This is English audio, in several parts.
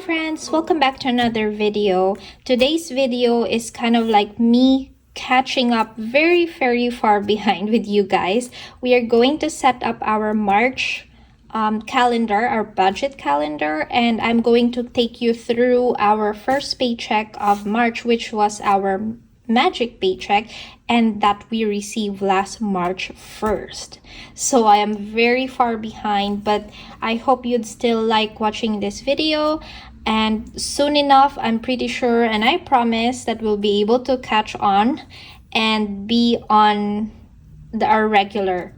friends, welcome back to another video. Today's video is kind of like me catching up very far behind with you guys. We are going to set up our March calendar, our budget calendar, and I'm going to take you through our first paycheck of March, which was our Magic Paycheck, and that we received last March 1st. So I am very far behind, but I hope you'd still like watching this video. And soon enough, I'm pretty sure, and I promise that we'll be able to catch on and be on our regular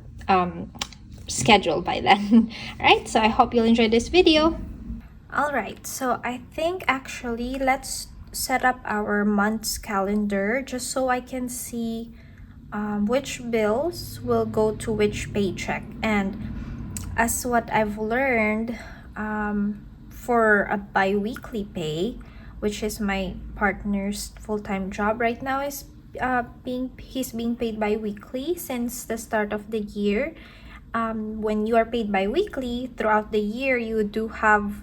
schedule by then. Alright, so I hope you'll enjoy this video. Alright, so I think actually let's set up our month's calendar just so I can see which bills will go to which paycheck. And as what I've learned, for a bi-weekly pay, which is my partner's full-time job right now, is he's being paid bi-weekly since the start of the year. When you are paid bi-weekly throughout the year, you do have,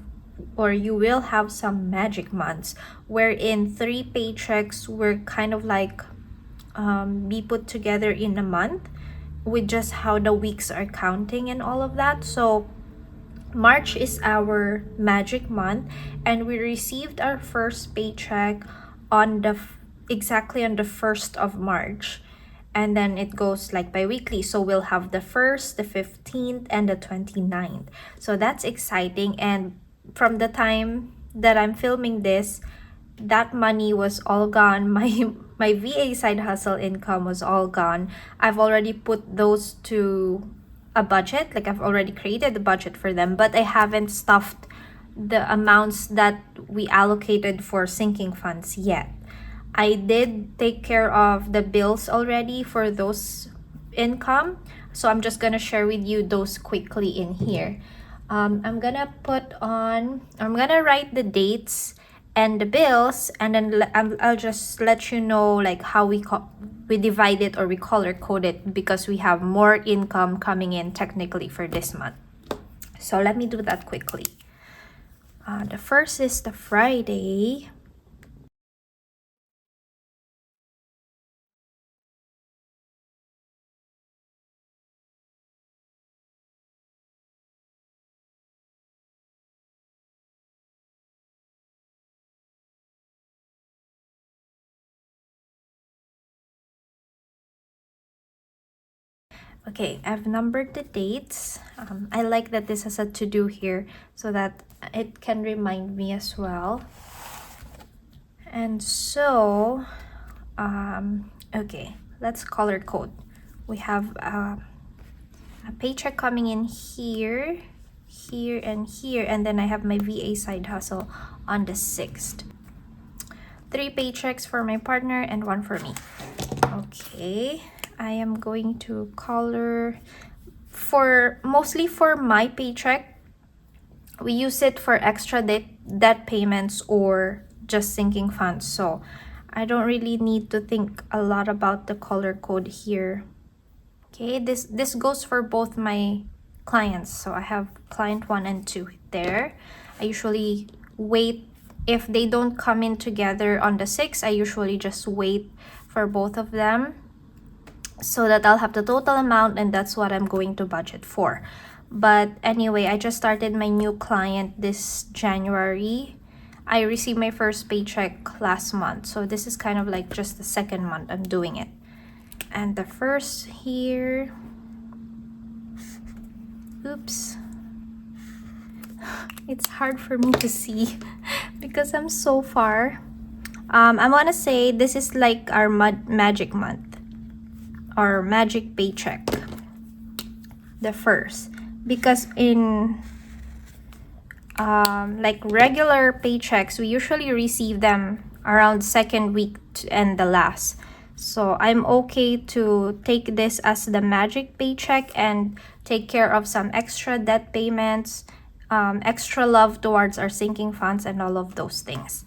or you will have, some magic months wherein 3 paychecks were kind of like be put together in a month with just how the weeks are counting and all of that. So March is our magic month, and we received our first paycheck on the exactly on the 1st of March, and then it goes like bi-weekly. So we'll have the 1st, the 15th, and the 29th. So that's exciting. And from the time that I'm filming this, that money was all gone. My VA side hustle income was all gone. I've already put those to a budget, like I've already created the budget for them, but I haven't stuffed the amounts that we allocated for sinking funds yet. I did take care of the bills already for those income, so I'm just gonna share with you those quickly in here. I'm gonna write the dates and the bills, and then I'll just let you know like how we divide it, or we color code it, because we have more income coming in technically for this month. So let me do that quickly. The first is the Friday. Okay, I've numbered the dates. I like that this has a to-do here so that it can remind me as well. And so, okay, let's color code. We have a paycheck coming in here, here, and here, and then I have my VA side hustle on the 6th. 3 paychecks for my partner and 1 for me. Okay, I am going to color mostly for my paycheck. We use it for extra debt payments or just sinking funds, so I don't really need to think a lot about the color code here. Okay, this goes for both my clients. So I have client 1 and 2 there. I usually wait. If they don't come in together on the 6th, I usually just wait for both of them so that I'll have the total amount, and that's what I'm going to budget for. But anyway, I just started my new client this January. I received my first paycheck last month, so this is kind of like just the second month I'm doing it. And the first here, oops, it's hard for me to see because I'm so far. I want to say this is like our magic month, or magic paycheck, the first, because in like regular paychecks, we usually receive them around second week and the last. So I'm okay to take this as the magic paycheck and take care of some extra debt payments, extra love towards our sinking funds, and all of those things.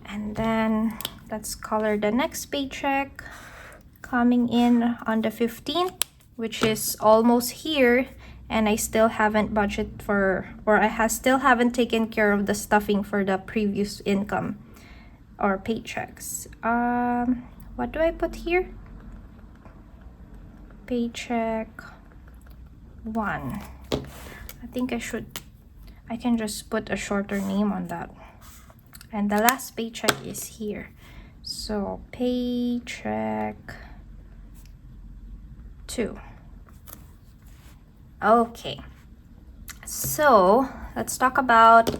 And then let's color the next paycheck coming in on the 15th, which is almost here. and I still haven't budgeted for, or still haven't taken care of the stuffing for the previous income or paychecks. What do I put here? Paycheck 1. I think I can just put a shorter name on that. And the last paycheck is here. So paycheck 2. Okay. So let's talk about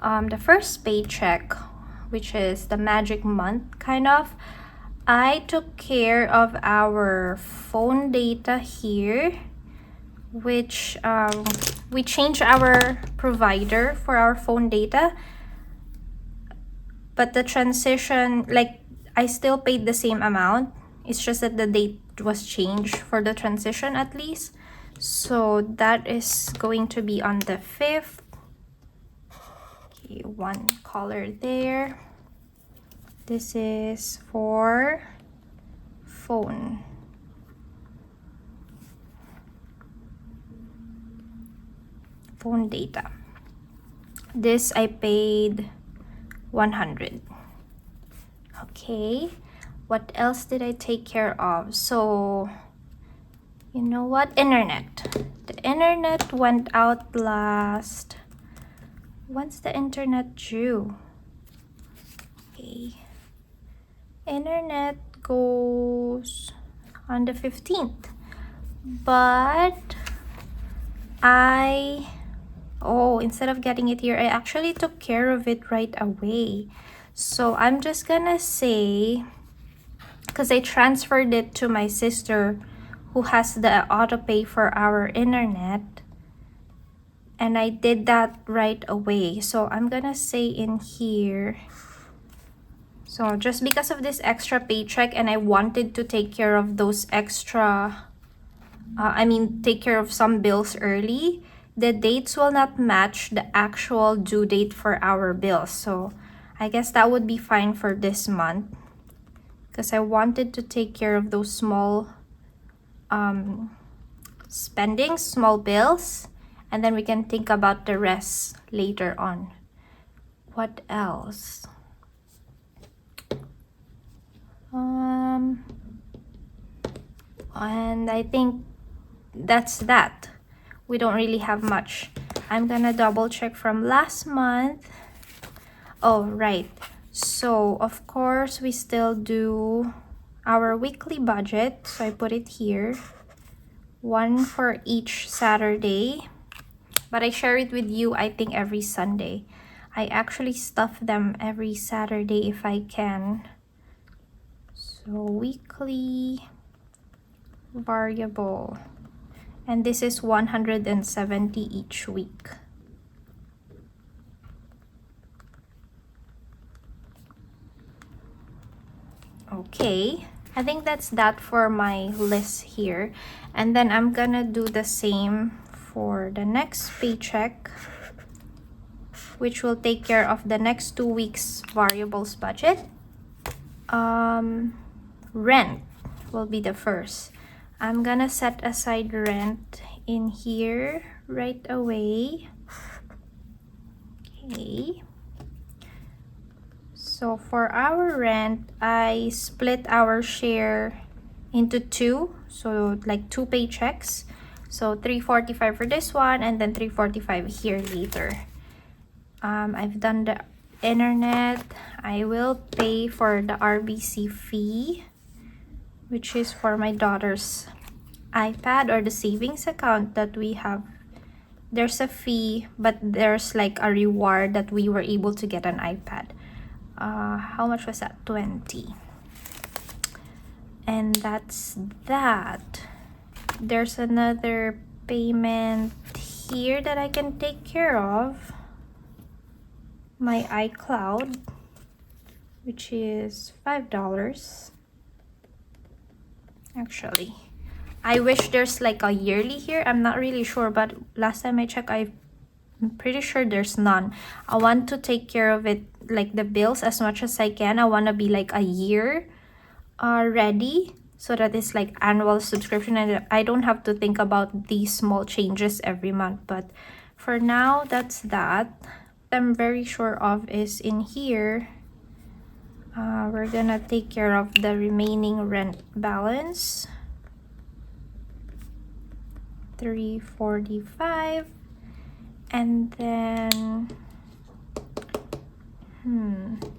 the first paycheck, which is the magic month kind of. I took care of our phone data here, which we changed our provider for our phone data, but the transition, like, I still paid the same amount. It's just that the date was changed for the transition at least. So that is going to be on the 5th. Okay, one color there. This is for phone. Phone data. This I paid 100. Okay, what else did I take care of? So, you know what? Internet. The internet went out last. When's the internet due? Okay. Internet goes on the 15th. But instead of getting it here, I actually took care of it right away. So I'm just gonna say, because I transferred it to my sister who has the auto pay for our internet, and I did that right away. So I'm gonna say in here, so just because of this extra paycheck and I wanted to take care of those extra, take care of some bills early, the dates will not match the actual due date for our bills. So I guess that would be fine for this month, because I wanted to take care of those small spendings, small bills, and then we can think about the rest later on. What else? And I think that's that. We don't really have much. I'm gonna double check from last month. Oh, right. So of course we still do our weekly budget. So I put it here. One for each Saturday. But I share it with you, I think, every Sunday. I actually stuff them every Saturday if I can. So weekly variable. And this is 170 each week. Okay, I think that's that for my list here. And then I'm gonna do the same for the next paycheck, which will take care of the next 2 weeks variables budget. Rent will be the first. I'm gonna set aside rent in here right away. Okay. So for our rent, I split our share into 2. So like 2 paychecks. So $345 for this one and then $345 here later. I've done the internet. I will pay for the RBC fee, which is for my daughter's iPad or the savings account that we have. There's a fee, but there's like a reward that we were able to get an iPad. How much was that? 20. And that's that. There's another payment here that I can take care of. My iCloud, which is $5. Actually, I wish there's like a yearly here. I'm not really sure, but last time I checked, I'm pretty sure there's none. I want to take care of it, like the bills, as much as I can. I want to be like a year ready. so that it's like annual subscription and I don't have to think about these small changes every month. But for now, that's that. I'm very sure of is in here. We're gonna take care of the remaining rent balance. $345, and then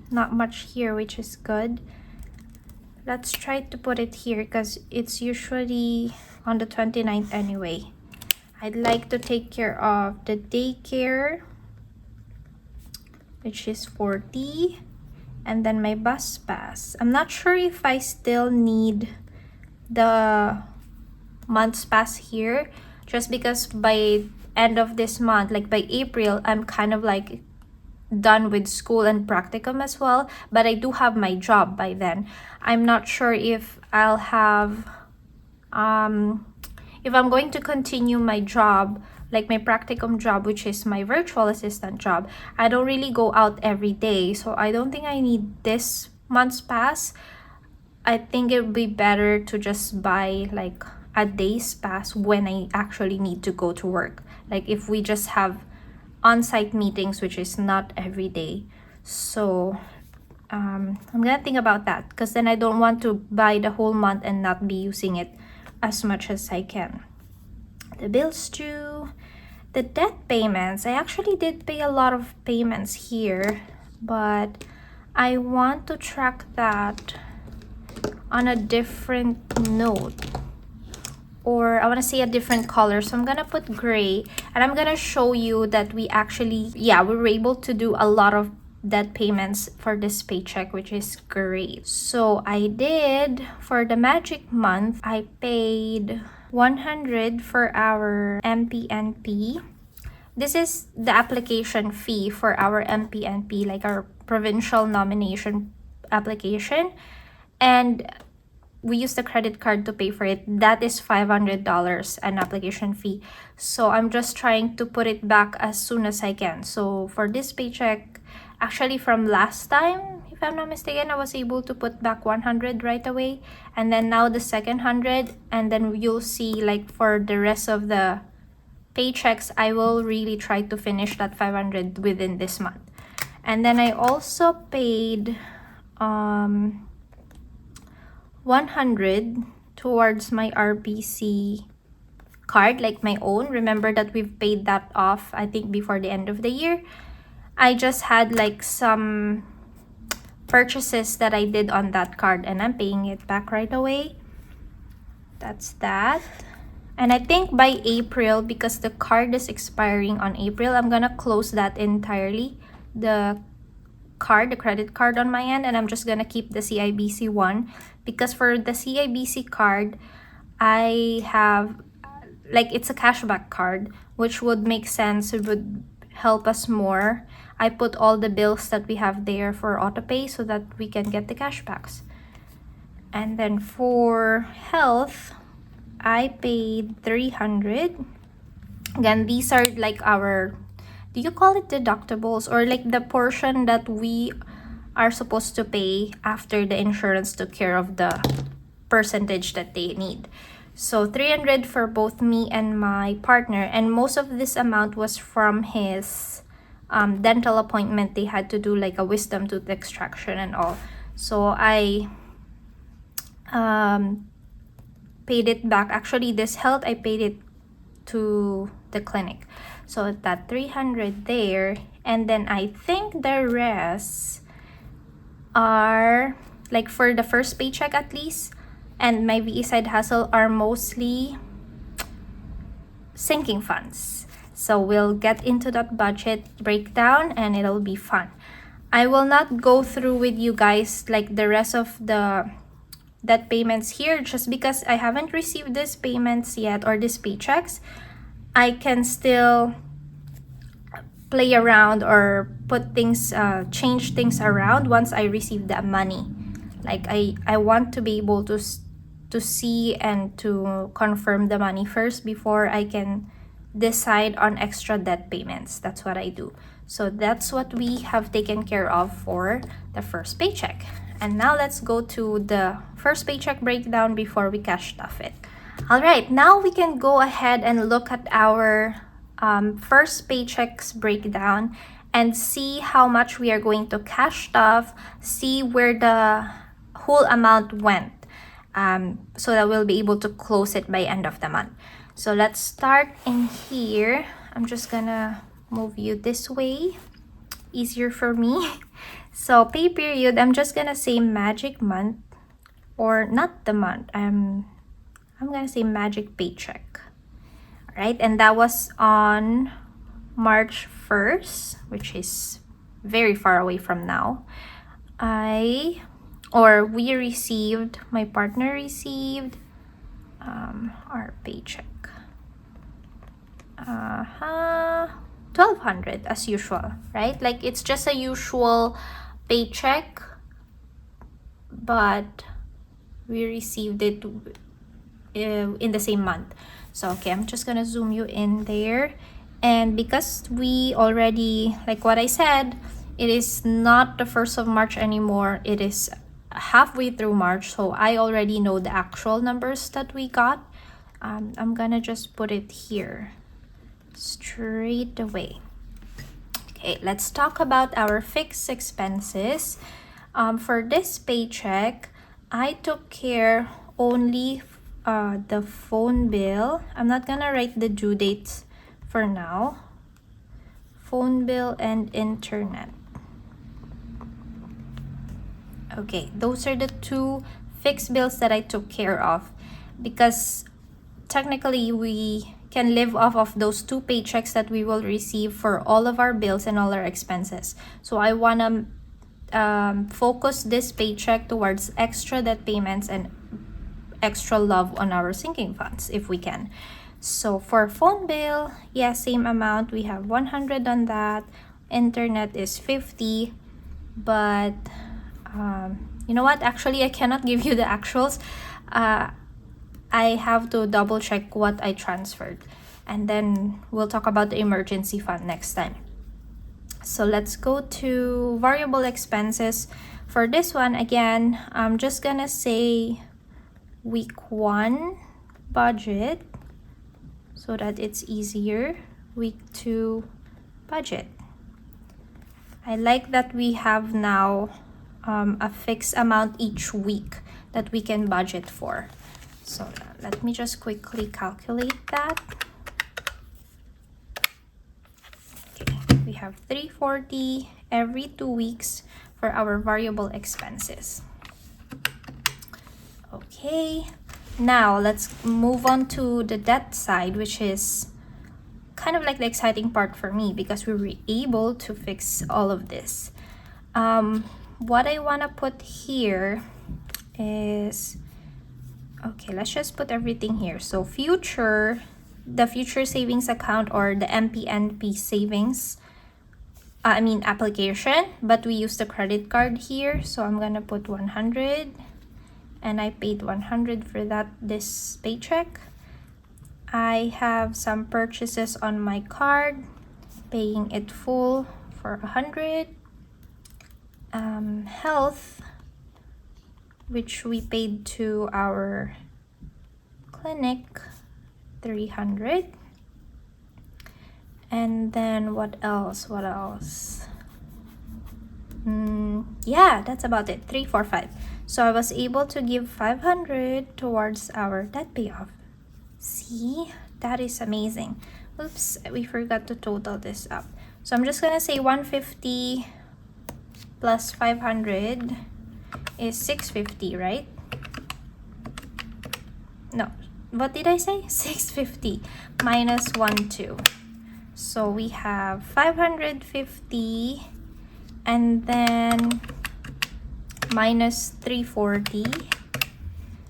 not much here, which is good. Let's try to put it here because it's usually on the 29th anyway. I'd like to take care of the daycare, which is $40, and then my bus pass. I'm not sure if I still need the month's pass here, just because by end of this month, like by April, I'm kind of like done with school and practicum as well, but I do have my job by then. I'm not sure if I'll have if I'm going to continue my job, like my practicum job, which is my virtual assistant job. I don't really go out every day, so I don't think I need this month's pass. I think it would be better to just buy like a day's pass when I actually need to go to work. Like if we just have on-site meetings, which is not every day. So I'm gonna think about that, because then I don't want to buy the whole month and not be using it as much as I can. The bills due, the debt payments. I actually did pay a lot of payments here, but I want to track that on a different note, or I want to say a different color. So I'm gonna put gray, and I'm gonna show you that we actually, we were able to do a lot of debt payments for this paycheck, which is great. So I did, for the magic month, I paid $100 for our MPNP. This is the application fee for our MPNP, like our provincial nomination application, and we use the credit card to pay for it. That is $500 an application fee. So I'm just trying to put it back as soon as I can. So for this paycheck, actually from last time, if I'm not mistaken, I was able to put back 100 right away, and then now the second 100, and then you'll see like for the rest of the paychecks, I will really try to finish that 500 within this month. And then I also paid 100 towards my RBC card, like my own. Remember that we've paid that off, I think, before the end of the year. I just had like some purchases that I did on that card, and I'm paying it back right away. That's that. And I think by April, because the card is expiring on April, I'm gonna close that entirely, the credit card on my end, and I'm just gonna keep the CIBC one, because for the CIBC card, I have like, it's a cashback card, which would make sense. It would help us more. I put all the bills that we have there for autopay so that we can get the cashbacks. And then for health, I paid 300. Again, these are like our, do you call it deductibles, or like the portion that we are supposed to pay after the insurance took care of the percentage that they need. So 300 for both me and my partner, and most of this amount was from his dental appointment. They had to do like a wisdom tooth extraction and all. So I paid it back. Actually, this health, I paid it to the clinic. So that 300 there, and then I think the rest are like for the first paycheck at least, and my VE side hustle are mostly sinking funds. So we'll get into that budget breakdown and it'll be fun. I will not go through with you guys like the rest of the debt payments here, just because I haven't received these payments yet, or these paychecks. I can still play around or put things, change things around once I receive that money. Like I want to be able to see and to confirm the money first before I can decide on extra debt payments. That's what I do. So that's what we have taken care of for the first paycheck. And now let's go to the first paycheck breakdown before we cash stuff it. All right, now we can go ahead and look at our first paychecks breakdown and see how much we are going to cash stuff, see where the whole amount went, so that we'll be able to close it by end of the month. So let's start in here. I'm just gonna move you this way, easier for me. So pay period, I'm just gonna say magic month, or not the month, I'm gonna say magic paycheck. All right, and that was on March 1st, which is very far away from now. We received, my partner received our paycheck. 1,200 as usual, right? Like it's just a usual paycheck, but we received it in the same month. So okay, I'm just gonna zoom you in there. And because we already, like what I said, it is not the 1st of March anymore, it is halfway through March, so I already know the actual numbers that we got. I'm gonna just put it here straight away. Okay, let's talk about our fixed expenses. For this paycheck, I took care only the phone bill. I'm not gonna write the due dates for now. Phone bill and internet. Okay, those are the two fixed bills that I took care of, because technically we can live off of those two paychecks that we will receive for all of our bills and all our expenses. So I want to focus this paycheck towards extra debt payments and extra love on our sinking funds if we can. So for phone bill, yeah, same amount, we have 100 on that. Internet is 50, but you know what, actually I cannot give you the actuals. I have to double check what I transferred, and then we'll talk about the emergency fund next time. So let's go to variable expenses. For this one, again, I'm just gonna say week 1 budget so that it's easier. Week 2 budget. I like that we have now a fixed amount each week that we can budget for. So let me just quickly calculate that. Okay, we have 340 every 2 weeks for our variable expenses. Okay, now let's move on to the debt side, which is kind of like the exciting part for me because we were able to fix all of this. What I want to put here is, okay, let's just put everything here. So the future savings account, or the MPNP savings, application, but we use the credit card here. So I'm gonna put 100, and I paid 100 for that this paycheck. I have some purchases on my card, paying it full for 100. Health, which we paid to our clinic, 300. And then what else? Yeah, that's about it. 345. So I was able to give 500 towards our debt payoff. See, that is amazing. Oops, we forgot to total this up. So I'm just gonna say 150 plus 500 is 650, right? No, what did I say? 650 minus 12. So we have 550, and then minus 340.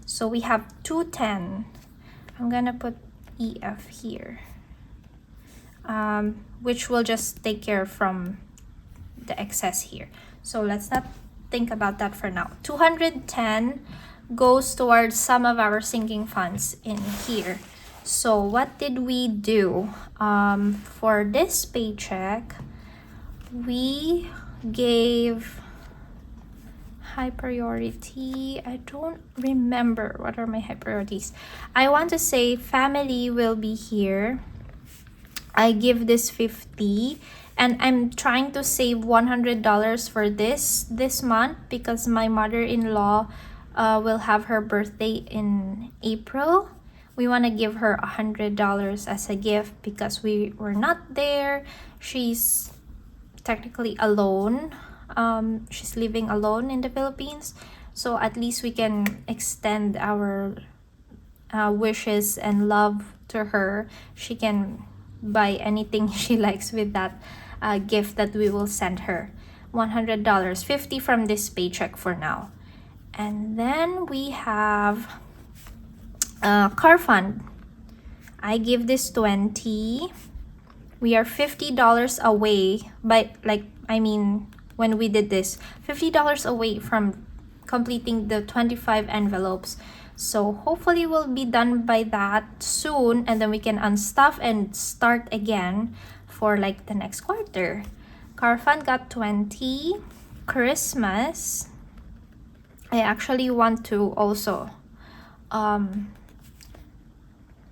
So we have 210. I'm gonna put EF here, which will just take care from the excess here. So let's not think about that for now. 210 goes towards some of our sinking funds in here. So what did we do? For this paycheck, we gave high priority. I don't remember what are my high priorities. I want to say family will be here. I give this 50, and I'm trying to save $100 for this month because my mother-in-law will have her birthday in April. We want to give her $100 as a gift because we were not there. She's technically alone. She's living alone in the Philippines, so at least we can extend our wishes and love to her. She can buy anything she likes with that gift that we will send her. $100, 50 from this paycheck for now. And then we have car fund. I give this 20. We are $50 away when we did this, $50 away from completing the 25 envelopes. So hopefully we'll be done by that soon, and then we can unstuff and start again for like the next quarter. Car fund got 20. Christmas, I actually want to also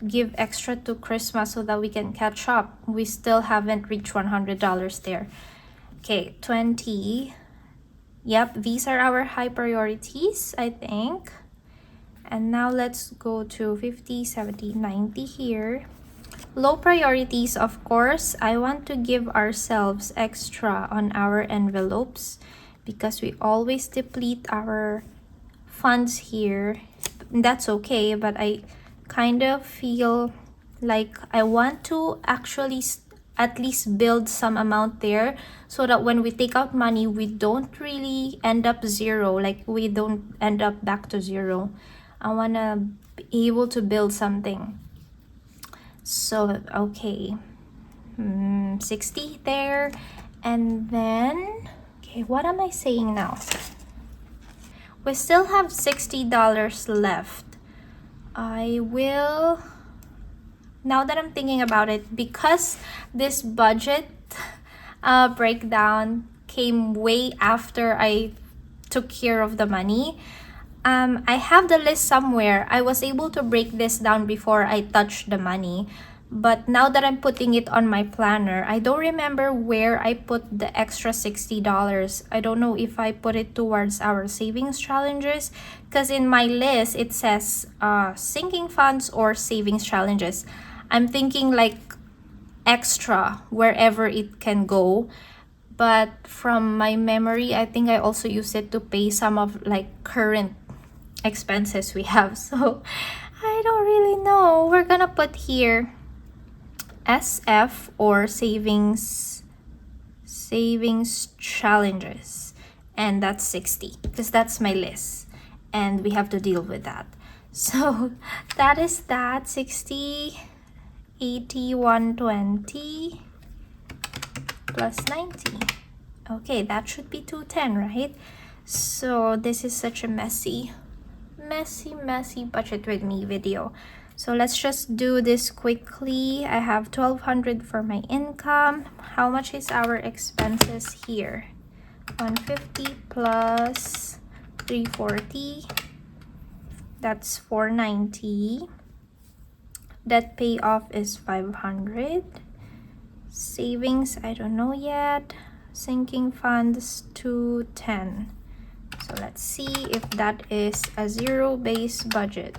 give extra to Christmas so that we can catch up. We still haven't reached $100 there. Okay, 20. Yep, these are our high priorities, I think. And now let's go to 50, 70, 90 here. Low priorities, of course. I want to give ourselves extra on our envelopes because we always deplete our funds here. That's okay, but I kind of feel like I want to actually at least build some amount there so that when we take out money, we don't really end up zero. Like we don't end up back to zero. I want to be able to build something. So, okay. 60 there. And then, okay, what am I saying now? We still have $60 left. I will, now that I'm thinking about it, because this budget breakdown came way after I took care of the money, I have the list somewhere. I was able to break this down before I touched the money, but now that I'm putting it on my planner, I don't remember where I put the extra $60. I don't know if I put it towards our savings challenges, because in my list it says sinking funds or savings challenges. I'm thinking like extra wherever it can go, but from my memory, I think I also use it to pay some of like current expenses we have. So I don't really know. We're gonna put here SF or savings challenges, and that's 60 because that's my list and we have to deal with that. So that is that. 60, 80, 120 plus 90. Okay, that should be 210, right? So this is such a messy budget with me video. So let's just do this quickly. I have 1,200 for my income. How much is our expenses here? 150 plus 340. That's 490. Debt payoff is 500. Savings, I don't know yet. Sinking funds 210. So let's see if that is a zero-based budget.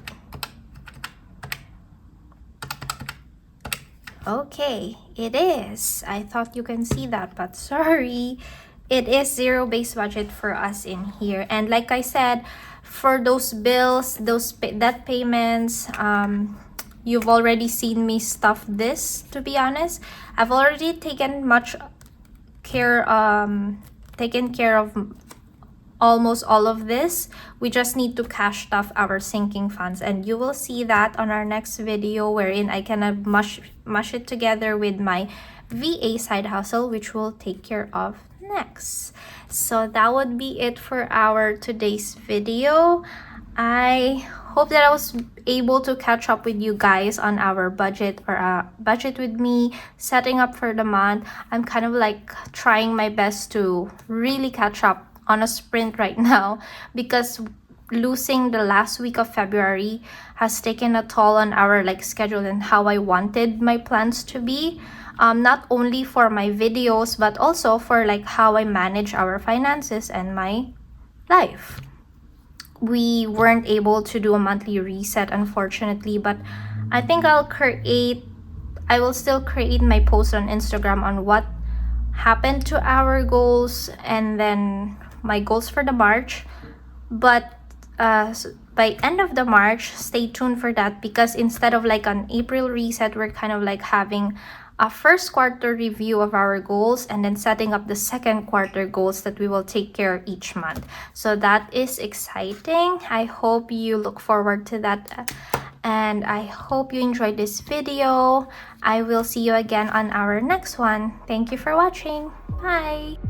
Okay, it is. I thought you can see that, but sorry. It is zero-based budget for us in here. And like I said, for those bills, debt payments, you've already seen me stuff this, to be honest. I've already taken care of almost all of this. We just need to cash stuff our sinking funds, and you will see that on our next video wherein I can mush it together with my VA side hustle, which we'll take care of next. So that would be it for our today's video. I hope that I was able to catch up with you guys on our budget, or budget with me, setting up for the month. I'm kind of like trying my best to really catch up on a sprint right now because losing the last week of February has taken a toll on our like schedule and how I wanted my plans to be. Not only for my videos but also for like how I manage our finances and my life. We weren't able to do a monthly reset, unfortunately, but I think I will still create my post on Instagram on what happened to our goals and then my goals for the March. But by end of the March, stay tuned for that, because instead of like an April reset, we're kind of like having a first quarter review of our goals and then setting up the second quarter goals that we will take care of each month. So that is exciting. I hope you look forward to that, and I hope you enjoyed this video. I will see you again on our next one. Thank you for watching. Bye.